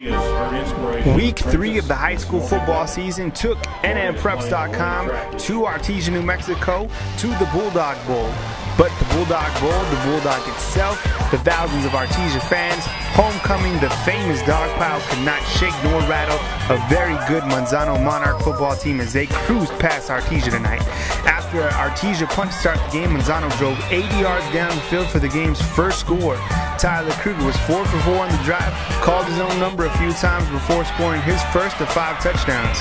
Week 3 of the high school football season took NMPreps.com to Artesia, New Mexico, to the Bulldog Bowl. But the Bulldog Bowl, the Bulldog itself, the thousands of Artesia fans, homecoming, the famous dog pile could not shake nor rattle a very good Manzano Monarch football team as they cruised past Artesia tonight. After Artesia punched to start the game, Manzano drove 80 yards down the field for the game's first score. Tyler Kruger was 4 for 4 on the drive, called his own number a few times before scoring his first of 5 touchdowns.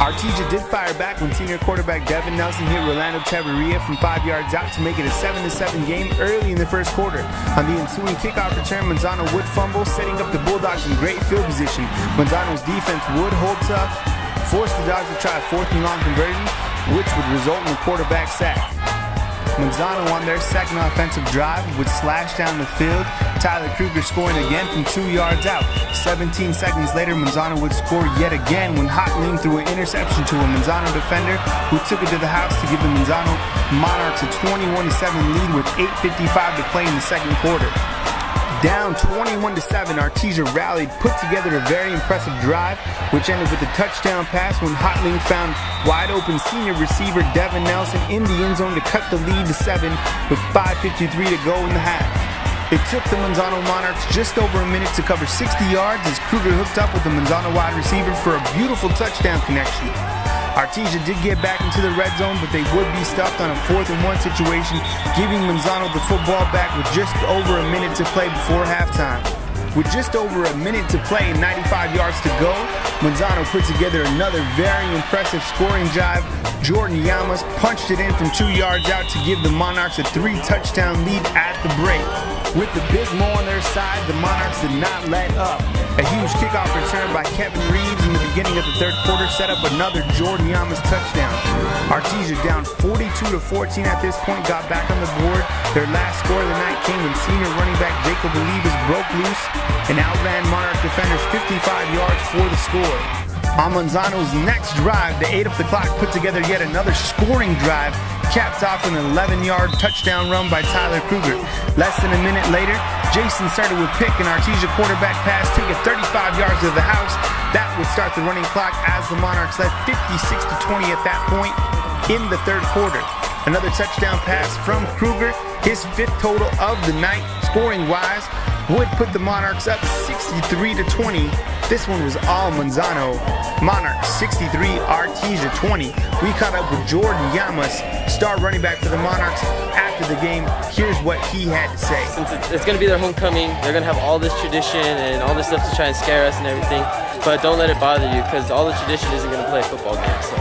Artesia did fire back when senior quarterback Devin Nelson hit Rolando Chavarria from 5 yards out to make it a 7-7 game early in the first quarter. On the ensuing kickoff return, Manzano would fumble, setting up the Bulldogs in great field position. Manzano's defense would hold tough, force the Dogs to try a 4th and long conversion, which would result in a quarterback sack. Manzano on their second offensive drive would slash down the field, Tyler Kruger scoring again from 2 yards out. 17 seconds later, Manzano would score yet again when Hot leaned through an interception to a Manzano defender who took it to the house to give the Manzano Monarchs a 21-7 lead with 8:55 to play in the second quarter. Down 21-7, Artesia rallied, put together a very impressive drive, which ended with a touchdown pass when Hotling found wide open senior receiver Devin Nelson in the end zone to cut the lead to 7 with 5:53 to go in the half. It took the Manzano Monarchs just over a minute to cover 60 yards as Kruger hooked up with the Manzano wide receiver for a beautiful touchdown connection. Artesia did get back into the red zone, but they would be stuffed on a 4th and 1 situation, giving Manzano the football back with just over a minute to play before halftime. With just over a minute to play and 95 yards to go, Manzano put together another very impressive scoring drive. Jordan Llamas punched it in from 2 yards out to give the Monarchs a 3-touchdown lead at the break. With the big Mo on their side, the Monarchs did not let up. A huge kickoff return by Kevin Reeves in the beginning of the third quarter set up another Jordan Llamas touchdown. Artesia down 42-14 at this point got back on the board. Their last score of the night came when senior running back Jacob Olivas broke loose and outran Monarch defenders 55 yards for the score. On Manzano's next drive, they ate up the clock, put together yet another scoring drive, capped off an 11-yard touchdown run by Tyler Kruger. Less than a minute later, Jason started with pick and Artesia quarterback pass took it 35 yards to the house. That would start the running clock as the Monarchs led 56-20 at that point in the third quarter. Another touchdown pass from Kruger, his 5th total of the night, scoring-wise, would put the Monarchs up 63-20. This one was all Manzano. Monarchs 63, Artesia 20. We caught up with Jordan Llamas, star running back for the Monarchs, after the game. Here's what he had to say. Since it's going to be their homecoming, they're going to have all this tradition and all this stuff to try and scare us and everything. But don't let it bother you, because all the tradition isn't going to play a football game. So